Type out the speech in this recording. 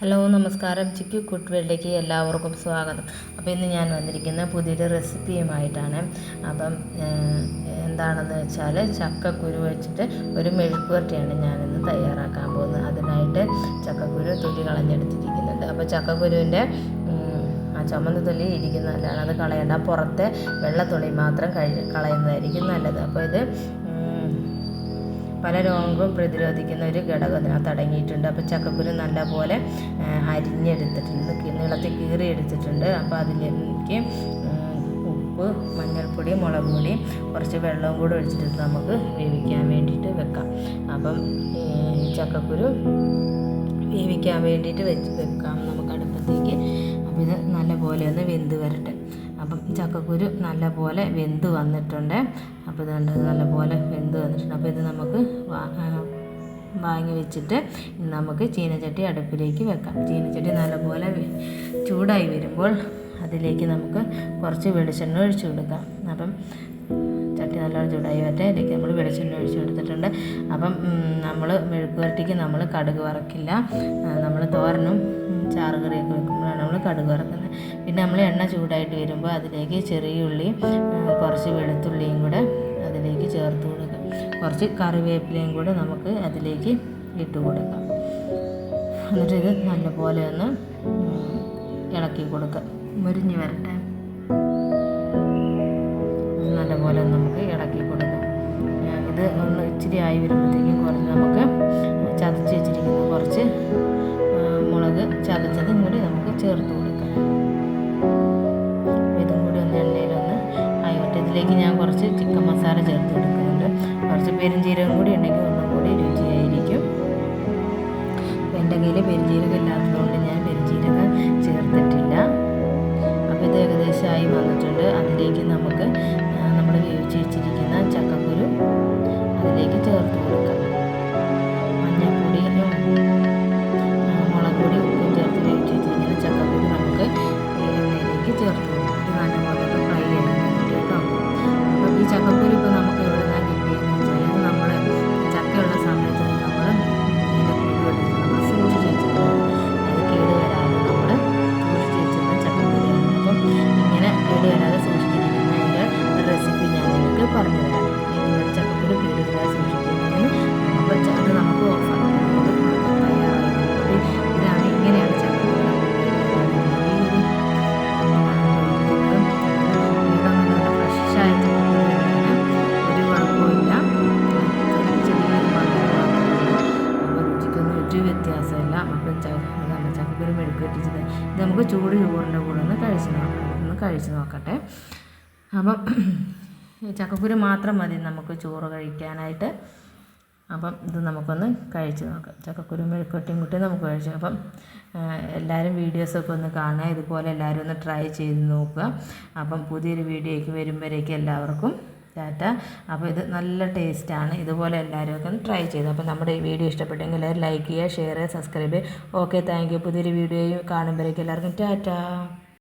Hello നമസ്കാരം. Chikoo cook വേൾഡിലേക്ക് എല്ലാവർക്കും സ്വാഗതം. അപ്പോൾ ഇന്ന് ഞാൻ വന്നിരിക്കുന്ന പുതിയൊരു റെസിപ്പിയുമായിട്ടാണ്. അപ്പം എന്താണെന്ന് വെച്ചാൽ ചക്കക്കുരു വെച്ചിട്ട് ഒരു മെഴുക്കുവരട്ടിയാണ് ഞാനിന്ന് തയ്യാറാക്കാൻ പോകുന്നത്. അതിനായിട്ട് ചക്കക്കുരു തൊലി കളഞ്ഞെടുത്തിരിക്കുന്നുണ്ട്. അപ്പോൾ ചക്കക്കുരുവിൻ്റെ ആ ചുമന്ന തൊലി ഇരിക്കുന്നതല്ലാണ്, അത് കളയേണ്ട. പുറത്തെ വെള്ളത്തൊലി മാത്രം കളയുന്നതായിരിക്കും നല്ലത്. അപ്പോൾ ഇത് പല രോഗങ്ങളും പ്രതിരോധിക്കുന്ന ഒരു ഘടകം അതിനകത്ത് അടങ്ങിയിട്ടുണ്ട്. അപ്പോൾ ചക്കക്കുരു നല്ലപോലെ അരിഞ്ഞെടുത്തിട്ടുണ്ട്, നീളത്തിൽ കീറിയെടുത്തിട്ടുണ്ട്. അപ്പോൾ അതിലേക്ക് ഉപ്പ്, മഞ്ഞൾപ്പൊടി, മുളക് പൊടി, കുറച്ച് വെള്ളവും കൂടെ ഒഴിച്ചിട്ട് നമുക്ക് വേവിക്കാൻ വേണ്ടിയിട്ട് വെക്കാം. അപ്പം ചക്കക്കുരു വേവിക്കാൻ വേണ്ടിയിട്ട് വെക്കാം നമുക്ക് അടുപ്പത്തേക്ക്. അപ്പോൾ ഇത് നല്ലപോലെ ഒന്ന് വെന്ത് വരട്ടെ. അപ്പം ചക്കക്കുരു നല്ലപോലെ വെന്ത് വന്നിട്ടുണ്ട്. അപ്പോൾ ഇതുണ്ട്, നല്ലപോലെ വെന്ത് വന്നിട്ടുണ്ട്. അപ്പോൾ ഇത് നമുക്ക് വാങ്ങി വെച്ചിട്ട് നമുക്ക് ചീനച്ചട്ടി അടുപ്പിലേക്ക് വെക്കാം. ചീനച്ചട്ടി നല്ലപോലെ ചൂടായി വരുമ്പോൾ അതിലേക്ക് നമുക്ക് കുറച്ച് വെളിച്ചെണ്ണ ഒഴിച്ചു കൊടുക്കാം. അപ്പം ചട്ടി നല്ലോണം ചൂടായി വരട്ടെ. അതിലേക്ക് നമ്മൾ വെളിച്ചെണ്ണ ഒഴിച്ചു കൊടുത്തിട്ടുണ്ട്. അപ്പം നമ്മൾ മെഴുക്കുവരട്ടിക്ക് നമ്മൾ കടുക് വറക്കില്ല. നമ്മൾ തോരനും ചാറ് കറിയൊക്കെ വെക്കുമ്പോഴാണ് നമ്മൾ കടുക് വറക്കുന്നത്. പിന്നെ നമ്മൾ എണ്ണ ചൂടായിട്ട് വരുമ്പോൾ അതിലേക്ക് ചെറിയ ഉള്ളി, കുറച്ച് വെളുത്തുള്ളിയും കൂടെ അതിലേക്ക് ചേർത്ത് കൊടുക്കാം. കുറച്ച് കറിവേപ്പിലയും കൂടെ നമുക്ക് അതിലേക്ക് ഇട്ട് കൊടുക്കാം. എന്നിട്ട് ഇത് നല്ലപോലെ ഒന്ന് ഇളക്കി കൊടുക്കാം. മുരിഞ്ഞ് വരട്ടെ. നല്ലപോലെ നമുക്ക് ഇളക്കി കൊടുക്കാം. ഇത് ഒന്ന് ഇച്ചിരി ആയി വരുമ്പോഴത്തേക്കും കുറച്ച് നമുക്ക് ചതച്ച് വെച്ചിരിക്കുന്ന കുറച്ച് മുളക് ചതച്ചതും കൂടി നമുക്ക് ചേർത്ത് കൊടുക്കാം. ഇതും കൂടി ഒന്ന് എണ്ണയിലൊന്ന് ആയിക്കോട്ടെ. ഇതിലേക്ക് ഞാൻ കുറച്ച് ചിക്കൻ മസാല ചേർത്ത് കൊടുക്കുന്നുണ്ട്. കുറച്ച് പെരുംജീരകം കൂടി ഉണ്ടെങ്കിൽ ഒന്നും കൂടി രുചിയായിരിക്കും. എൻ്റെ കയ്യിൽ പെരുംജീരകം ഇല്ലാത്തതുകൊണ്ട് ഞാൻ പെരുംജീരകം ചേർത്തിട്ടില്ല. അപ്പോൾ ഇത് ഏകദേശമായി വന്നിട്ടുണ്ട്. അതിലേക്ക് നമുക്ക് നമ്മൾ വേവിച്ച് വെച്ചിരിക്കുന്ന ചക്കക്കുരു അതിലേക്ക് ചേർത്ത് കൊടുക്കാം. മഞ്ഞൾപ്പൊടിയും മുളക് പൊടി, ഉപ്പും ചേർത്ത് വേവിച്ച് വെച്ചിരിക്കുന്ന ചക്കക്കുരു നമുക്ക് എണ്ണയിലേക്ക് ചേർത്ത് കൊടുക്കാം. ഇത് നല്ലപോലെ ഫ്രൈ ചെയ്യുന്നുണ്ട് കേട്ടോ. അപ്പോൾ ഈ ചക്കക്കുരു ഇപ്പോൾ നമുക്ക് എവിടെ നിന്നാണ് കിട്ടിയെന്ന് വെച്ചാൽ, ഇത് നമ്മൾ ചക്കയുള്ള സമയത്ത് നമ്മൾ ഇതിൻ്റെ കുരു എടുത്ത് നമ്മൾ സൂക്ഷിച്ച് വെച്ചിട്ടുണ്ട്. അത് കേട് വരാതെ നമ്മൾ സൂക്ഷിച്ച് വെച്ചിരുന്ന ചക്കക്കുരുയാണ്. അപ്പം ഇങ്ങനെ കേട് വരാതെ സൂക്ഷിച്ചിരിക്കുന്നതിൻ്റെ റെസിപ്പി ഞാൻ നിങ്ങൾക്ക് പറഞ്ഞു തരാം. എങ്ങനെയാണ് ചക്കക്കുരു കേട് വരാതെ സൂക്ഷിക്കുന്നതെന്ന്. അപ്പോൾ അത് നമുക്ക് ഓഫാക്കാം. ഇതാണ് ഇങ്ങനെയാണ് ചക്കക്കുരു ഫ്രഷായ ചക്കക്കുരുവിന് ഒരു കുഴപ്പമില്ല. ചെറിയൊരു മധുരമാണ്. അപ്പോൾ രുചിക്കൊന്നും ഒരു വ്യത്യാസമില്ല. അപ്പം ചക്കക്കുരു മെഴുക്കുവരട്ടിച്ചത് ഇത് നമുക്ക് ചൂട് ചോറിൻ്റെ കൂടെ ഒന്ന് കഴിച്ച് നോക്കട്ടെ. അപ്പം ചക്കക്കുരു മാത്രം മതി നമുക്ക് ചോറ് കഴിക്കാനായിട്ട്. അപ്പം ഇത് നമുക്കൊന്ന് കഴിച്ച് നോക്കാം. ചക്കക്കുരു മെഴുക്കുവരട്ടിയും കൂട്ടി നമുക്ക് കഴിച്ചു. അപ്പം എല്ലാവരും വീഡിയോസൊക്കെ ഒന്ന് കാണുക. ഇതുപോലെ എല്ലാവരും ഒന്ന് ട്രൈ ചെയ്ത് നോക്കുക. അപ്പം പുതിയൊരു വീഡിയോയ്ക്ക് വരുമ്പോഴേക്കും എല്ലാവർക്കും ടാറ്റ. അപ്പോൾ ഇത് നല്ല ടേസ്റ്റാണ്. ഇതുപോലെ എല്ലാവരും ഒക്കെ ഒന്ന് ട്രൈ ചെയ്തു. അപ്പോൾ നമ്മുടെ ഈ വീഡിയോ ഇഷ്ടപ്പെട്ടെങ്കിൽ എല്ലാവരും ലൈക്ക് ചെയ്യുക, ഷെയർ ചെയ്യുക, സബ്സ്ക്രൈബ് ചെയ്യുക. Okay, thank you. പുതിയൊരു വീഡിയോയും കാണുമ്പോഴേക്കും എല്ലാവർക്കും ടാറ്റ.